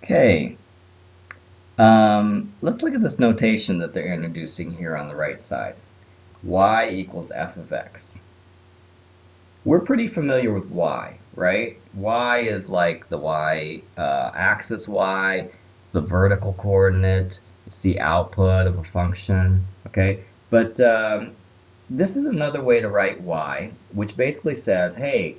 Okay, let's look at this notation that they're introducing here on the right side. Y equals f of x. We're pretty familiar with y, right? Y is like the y axis y, it's the vertical coordinate, it's the output of a function, okay? But this is another way to write y, which basically says, hey,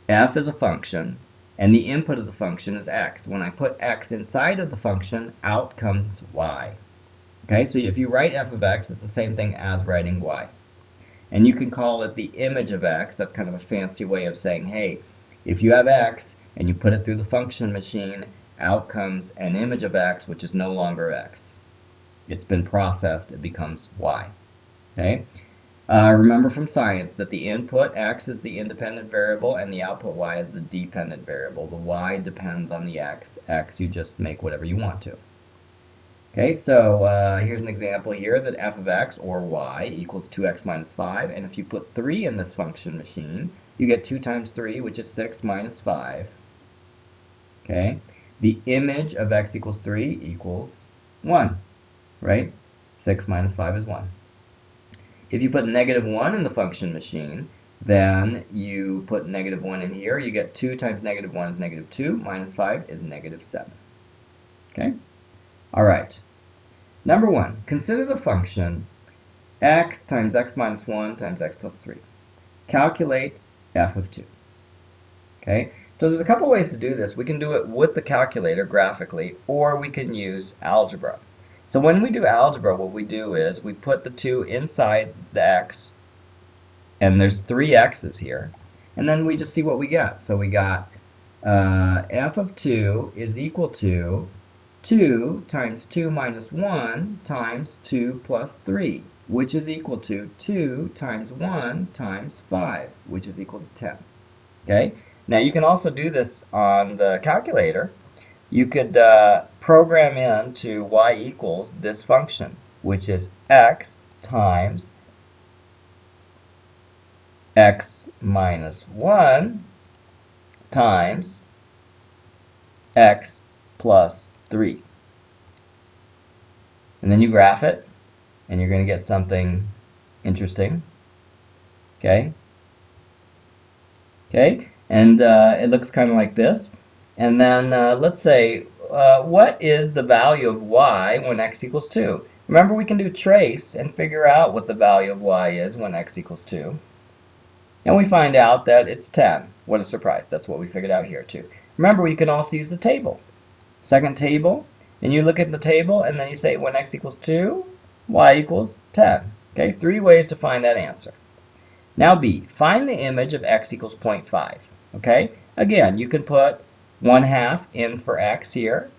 f is a function, and the input of the function is x. When I put x inside of the function, out comes y. Okay, so if you write f of x, it's the same thing as writing y. And you can call it the image of x. That's kind of a fancy way of saying, hey, if you have x and you put it through the function machine, out comes an image of x, which is no longer x. It's been processed, it becomes y. Okay? Remember from science that the input x is the independent variable and the output y is the dependent variable. The y depends on the x. X, you just make whatever you want to. Okay, so here's an example here that f of x, or y, equals 2x minus 5. And if you put 3 in this function machine, you get 2 times 3, which is 6 minus 5. Okay, the image of x equals 3 equals 1, right? 6 minus 5 is 1. If you put negative 1 in the function machine, then you put negative 1 in here. You get 2 times negative 1 is negative 2, minus 5 is negative 7. Okay? All right. Number 1, consider the function x times x minus 1 times x plus 3. Calculate f of 2. Okay? So there's a couple ways to do this. We can do it with the calculator graphically, or we can use algebra. So when we do algebra, what we do is we put the 2 inside the x, and there's 3 x's here, and then we just see what we get. So we got f of 2 is equal to 2 times 2 minus 1 times 2 plus 3, which is equal to 2 times 1 times 5, which is equal to 10. Okay? Now you can also do this on the calculator. You could program in to y equals this function, which is x times x minus 1 times x plus 3. And then you graph it, and you're going to get something interesting. Okay? Okay? And it looks kind of like this. And then let's say, what is the value of y when x equals 2? Remember, we can do trace and figure out what the value of y is when x equals 2. And we find out that it's 10. What a surprise. That's what we figured out here, too. Remember, we can also use the table. Second table, and you look at the table, and then you say when x equals 2, y equals 10. Okay, 3 ways to find that answer. Now B, find the image of x equals 0.5. Okay, again, you can put 1/2 in for x here,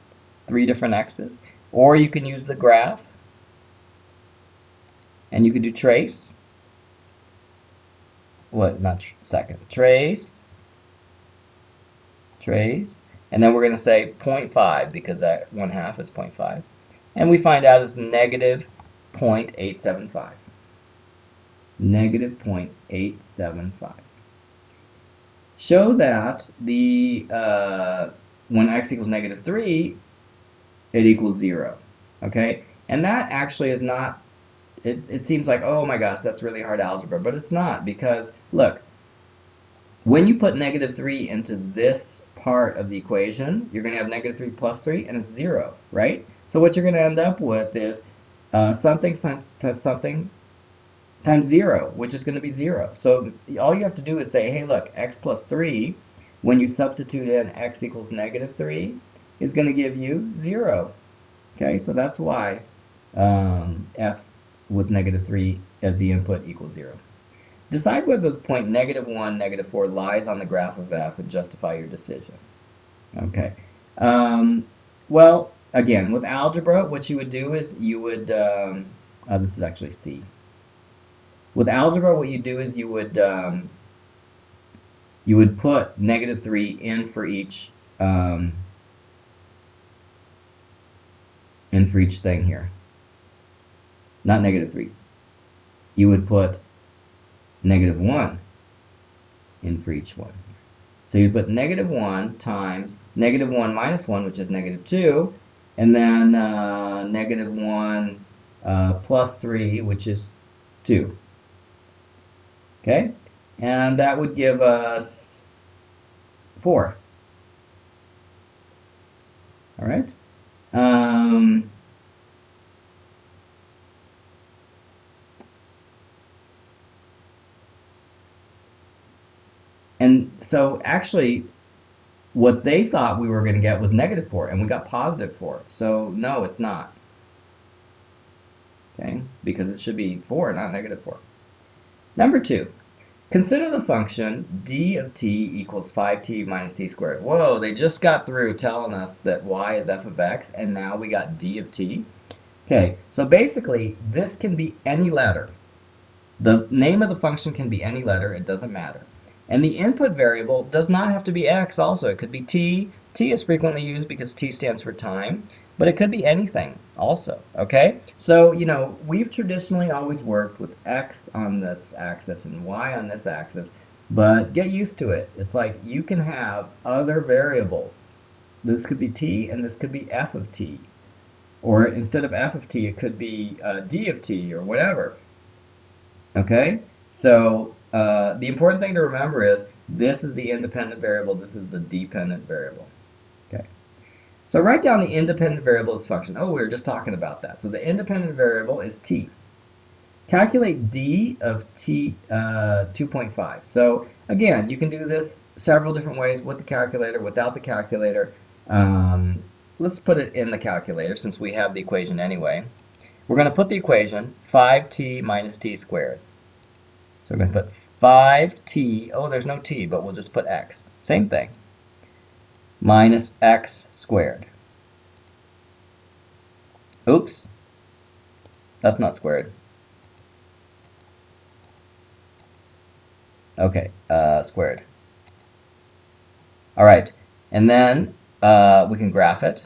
3 different x's, or you can use the graph, and you can do trace. What, not second, trace, trace, and then we're going to say 0.5 because that 1/2 is 0.5. And we find out it's negative 0.875. Negative 0.875. Show that the when x equals negative 3, it equals 0. Okay? And that actually is not, it seems like, oh my gosh, that's really hard algebra, but it's not, because look, when you put negative 3 into this part of the equation, you're going to have negative 3 plus 3, and it's 0, right? So what you're going to end up with is something times something times 0, which is going to be 0. So all you have to do is say, hey, look, x plus 3, when you substitute in x equals negative 3, is going to give you 0. Okay, so that's why f with negative 3 as the input equals 0. Decide whether the point negative 1, negative 4 lies on the graph of f and justify your decision. Okay. Well, again, with algebra, what you would do is you would, this is actually C. With algebra, what you do is you would put negative 3 in for each thing here. Not negative 3. You would put negative 1 in for each one. So you put negative 1 times negative 1 minus 1, which is negative 2, and then negative 1 plus 3, which is 2. Okay? And that would give us 4. All right? And so actually, what they thought we were going to get was negative 4, and we got positive 4. So no, it's not. Okay? Because it should be 4, not negative 4. Number 2. Consider the function d of t equals 5t minus t squared. Whoa, they just got through telling us that y is f of x, and now we got d of t. Okay, so basically, this can be any letter. The name of the function can be any letter, it doesn't matter. And the input variable does not have to be x also. It could be t. T is frequently used because t stands for time, but it could be anything also, okay? So, you know, we've traditionally always worked with x on this axis and y on this axis, but get used to it. It's like you can have other variables. This could be t and this could be f of t. Or instead of f of t, it could be d of t or whatever. Okay? So the important thing to remember is this is the independent variable, this is the dependent variable. Okay. So write down the independent variable of this function. Oh, we were just talking about that. So the independent variable is t. Calculate d of t 2.5. So again, you can do this several different ways with the calculator, without the calculator. Let's put it in the calculator since we have the equation anyway. We're going to put the equation 5t minus t squared. So we're going to put 5t, oh there's no t, but we'll just put x. Same thing. Minus x squared. Oops. That's not squared. Okay, squared. Alright, and then we can graph it.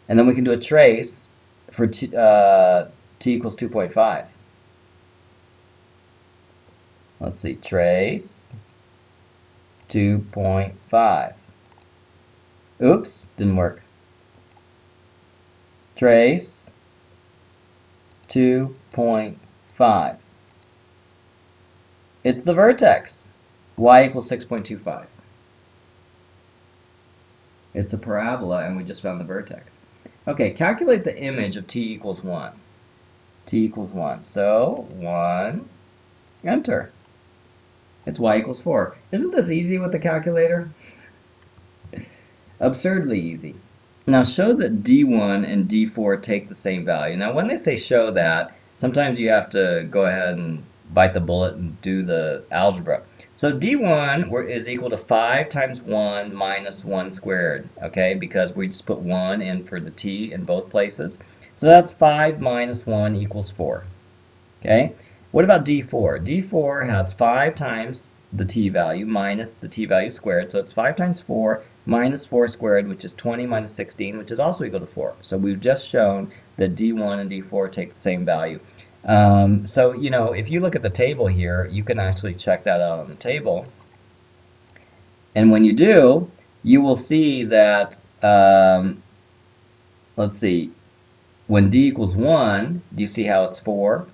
And then we can do a trace for t equals 2.5. Let's see, trace 2.5. Oops, didn't work. Trace 2.5. It's the vertex. Y equals 6.25. It's a parabola and we just found the vertex. Okay, calculate the image of t equals 1. T equals 1. So 1, enter. It's y equals 4. Isn't this easy with the calculator? Absurdly easy. Now show that d1 and d4 take the same value. Now when they say show that, sometimes you have to go ahead and bite the bullet and do the algebra. So d1 is equal to 5 times 1 minus 1 squared, okay, because we just put 1 in for the t in both places. So that's 5 minus 1 equals 4, okay? What about d4? d4 has 5 times the t value minus the t value squared, so it's 5 times 4 minus 4 squared, which is 20 minus 16, which is also equal to 4. So we've just shown that d1 and d4 take the same value. So, you know, if you look at the table here, you can actually check that out on the table. And when you do, you will see that, let's see, when d equals 1, do you see how it's 4?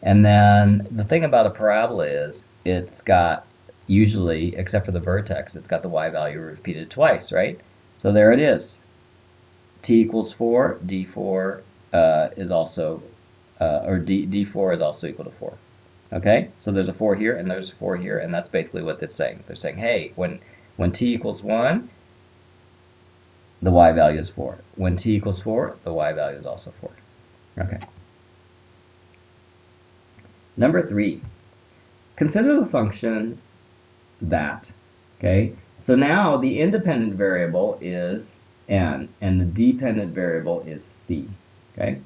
And then the thing about a parabola is it's got, usually, except for the vertex, it's got the y value repeated twice, right? So there it is. T equals 4, d4 is also d4 is also equal to 4. Okay, so there's a 4 here and there's a 4 here, and that's basically what they're saying. They're saying, hey, when t equals 1, the y value is 4. When t equals 4, the y value is also 4. Okay. Number 3, consider the function that. Okay, so now the independent variable is n, and the dependent variable is c. Okay.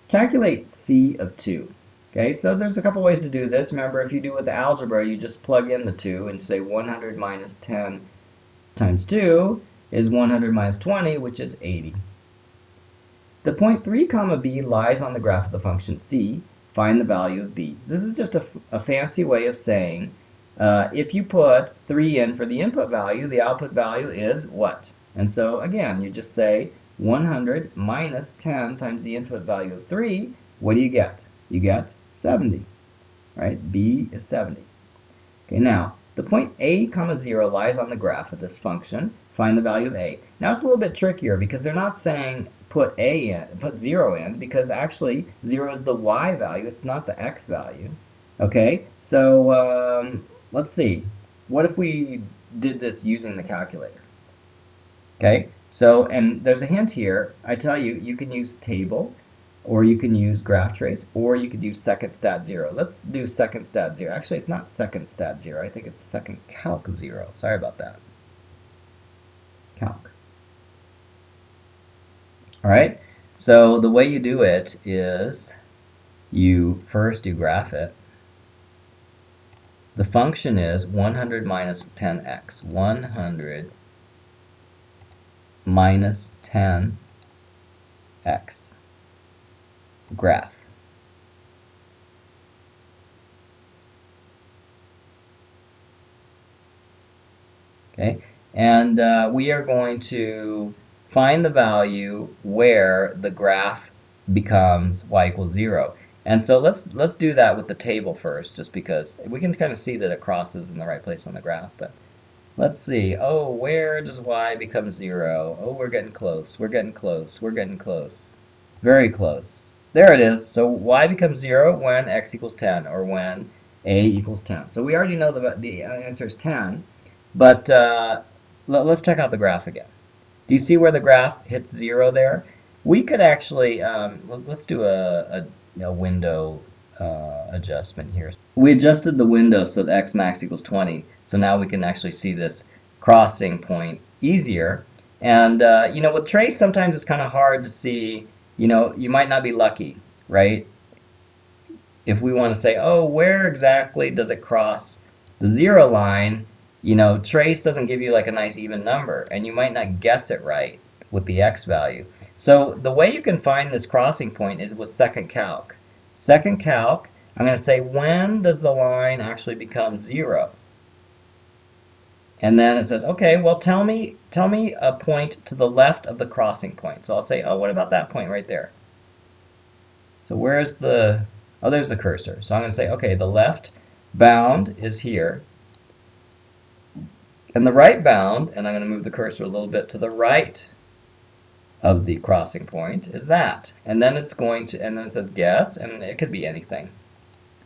Calculate c of 2. Okay, so there's a couple ways to do this. Remember, if you do with the algebra, you just plug in the 2 and say 100 minus 10 times 2 is 100 minus 20, which is 80. The point 3 comma b lies on the graph of the function c. Find the value of b. This is just a fancy way of saying If you put 3 in for the input value, the output value is what? And so again, you just say 100 minus 10 times the input value of 3. What do you get? You get 70, right? B is 70. Okay, now the point a comma 0 lies on the graph of this function. Find the value of a. Now it's a little bit trickier because they're not saying put 0 in, because actually 0 is the y value, it's not the x value. Okay, so let's see. What if we did this using the calculator? Okay, so, and there's a hint here. I tell you, you can use table, or you can use graph trace, or you could use second stat 0. Let's do second stat 0. Actually, it's not second stat 0. I think it's second calc 0. Sorry about that. Calc. All right, so the way you do it is you graph it. The function is 100 minus 10x. 100 minus 10x. Graph. Okay, and we are going to find the value where the graph becomes y equals 0. And so let's do that with the table first, just because we can kind of see that it crosses in the right place on the graph. But let's see. Oh, where does y become 0? Oh, we're getting close. We're getting close. We're getting close. Very close. There it is. So y becomes 0 when x equals 10, or when a equals 10. So we already know the answer is 10. But let's check out the graph again. Do you see where the graph hits 0 there? We could actually, let's do a window adjustment here. We adjusted the window so that x max equals 20. So now we can actually see this crossing point easier. And, with trace, sometimes it's kind of hard to see. You might not be lucky, right? If we want to say, oh, where exactly does it cross the 0 line? Trace doesn't give you like a nice even number, and you might not guess it right with the x value. So the way you can find this crossing point is with second calc. Second calc, I'm going to say, when does the line actually become 0? And then it says, okay, well, tell me a point to the left of the crossing point. So I'll say, oh, what about that point right there? So where's the, oh, there's the cursor. So I'm going to say, okay, the left bound is here. And the right bound, and I'm going to move the cursor a little bit to the right of the crossing point, is that. And then it's going to, and then it says guess, and it could be anything.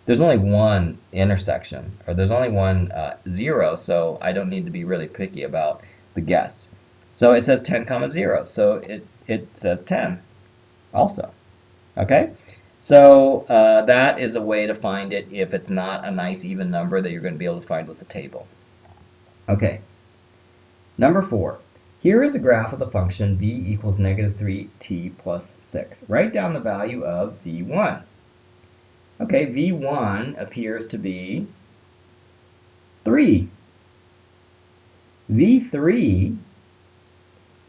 There's only one intersection, or there's only one 0, so I don't need to be really picky about the guess. So it says 10 comma 0, so it says 10 also. Okay? So that is a way to find it if it's not a nice even number that you're going to be able to find with the table. Okay, number 4. Here is a graph of the function v equals negative 3t plus 6. Write down the value of v1. Okay, v1 appears to be 3. v3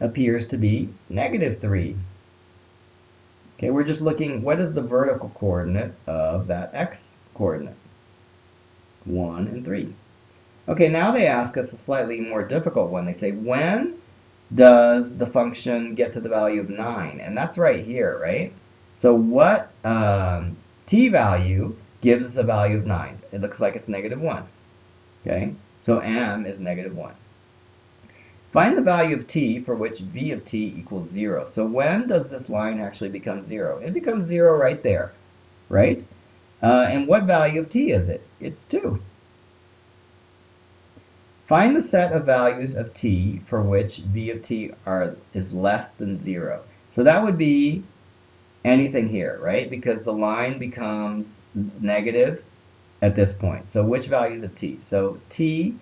appears to be negative 3. Okay, we're just looking, what is the vertical coordinate of that x coordinate? 1 and 3. Okay, now they ask us a slightly more difficult one. They say, when does the function get to the value of 9? And that's right here, right? So what t value gives us a value of 9? It looks like it's negative 1. Okay, so m is negative 1. Find the value of t for which v of t equals 0. So when does this line actually become 0? It becomes 0 right there, right? And what value of t is it? It's 2. Find the set of values of t for which v of t is less than 0. So that would be anything here, right? Because the line becomes negative at this point. So which values of t? So t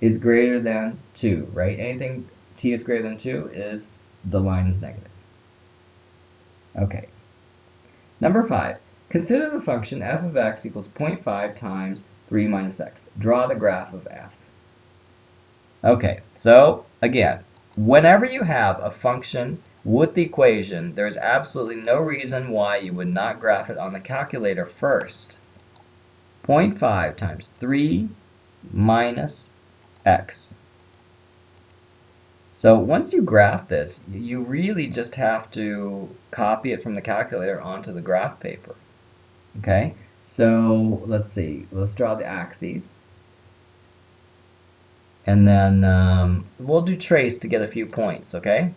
is greater than 2, right? Anything t is greater than 2 is the line is negative. Okay. Number 5. Consider the function f of x equals 0.5 times 3 minus x. Draw the graph of f. Okay, so again, whenever you have a function with the equation, there's absolutely no reason why you would not graph it on the calculator first. 0.5 times 3 minus x. So once you graph this, you really just have to copy it from the calculator onto the graph paper. Okay, so let's see. Let's draw the axes. And then we'll do trace to get a few points, okay?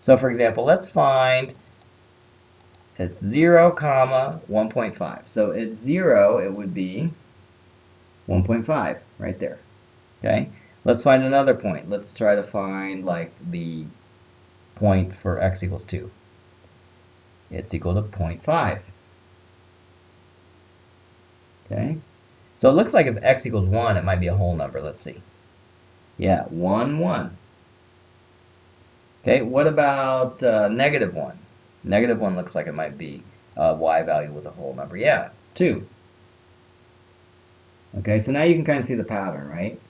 So for example, let's find it's 0, comma 1.5. So at 0, it would be 1.5 right there. Okay? Let's find another point. Let's try to find like the point for x equals 2. It's equal to 0.5. Okay? So it looks like if x equals 1, it might be a whole number. Let's see. Yeah, 1, 1. Okay, what about negative 1? Negative 1 looks like it might be a y value with a whole number. Yeah, 2. Okay, so now you can kind of see the pattern, right?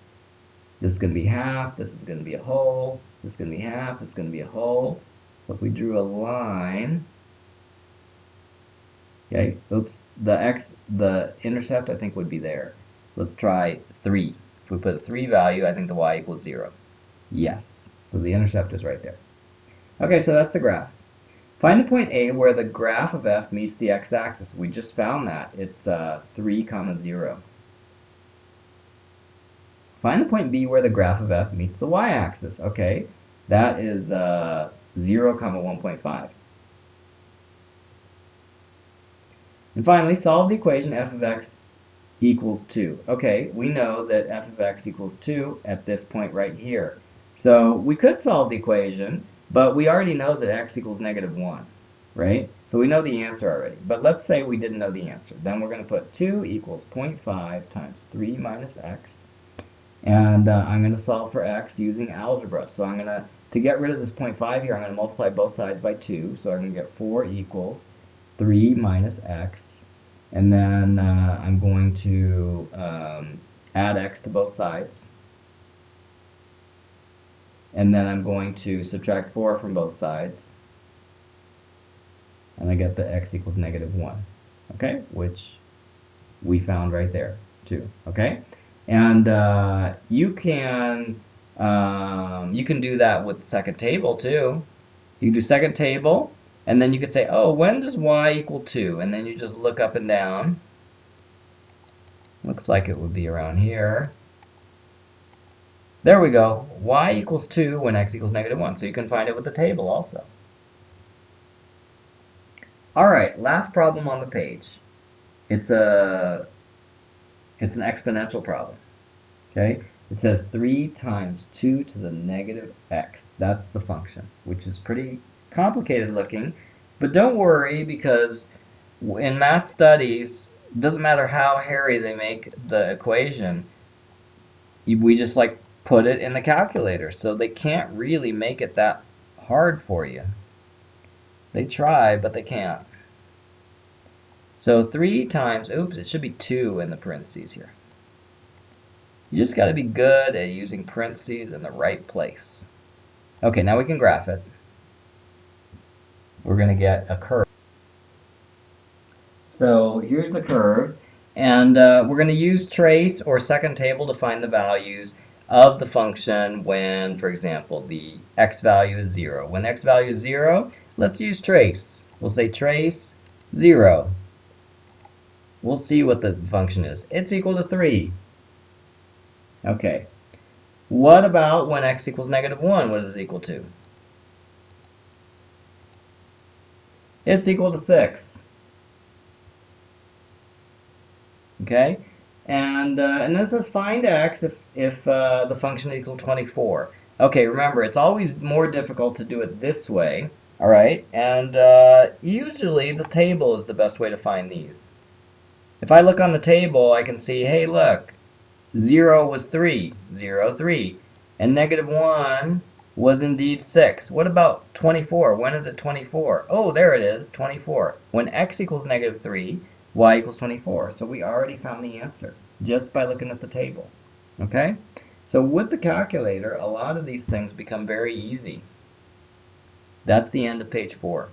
This is going to be half, this is going to be a whole, this is going to be half, this is going to be a whole. So if we drew a line, okay, oops, the intercept I think would be there. Let's try 3. If we put a 3 value, I think the y equals 0. Yes, so the intercept is right there. Okay, so that's the graph. Find the point A where the graph of f meets the x-axis. We just found that. It's 3, 0. Find the point B where the graph of f meets the y-axis. Okay, that is 0, 1.5. And finally, solve the equation f of x equals 2. Okay, we know that f of x equals 2 at this point right here. So we could solve the equation, but we already know that x equals negative 1, right? So we know the answer already. But let's say we didn't know the answer. Then we're going to put 2 equals 0.5 times 3 minus x. And I'm going to solve for x using algebra. So I'm going to get rid of this 0.5 here, I'm going to multiply both sides by 2. So I'm going to get 4 equals 3 minus x. And then I'm going to add x to both sides. And then I'm going to subtract 4 from both sides. And I get the x equals negative 1. Okay, which we found right there, too. Okay? And you can do that with the second table too. You can do second table, and then you could say, oh, when does y equal 2? And then you just look up and down. Looks like it would be around here. There we go. Y equals 2 when x equals negative 1. So you can find it with the table also. All right, last problem on the page. It's an exponential problem. Okay? It says 3 times 2 to the negative x. That's the function, which is pretty complicated looking. But don't worry, because in math studies, it doesn't matter how hairy they make the equation, we just like put it in the calculator. So they can't really make it that hard for you. They try, but they can't. So 3 times, oops, it should be 2 in the parentheses here. You just got to be good at using parentheses in the right place. Okay, now we can graph it. We're going to get a curve. So here's the curve, and we're going to use trace or second table to find the values of the function when, for example, the x value is 0. When x value is 0, let's use trace. We'll say trace 0. We'll see what the function is. It's equal to 3. Okay. What about when x equals negative 1? What is it equal to? It's equal to 6. Okay? And then it says find x if the function is equal to 24. Okay, remember, it's always more difficult to do it this way. All right? And usually the table is the best way to find these. If I look on the table, I can see, hey, look, 0 was 3, 0, 3. And negative 1 was indeed 6. What about 24? When is it 24? Oh, there it is, 24. When x equals negative 3, y equals 24. So we already found the answer just by looking at the table. Okay? So with the calculator, a lot of these things become very easy. That's the end of page 4.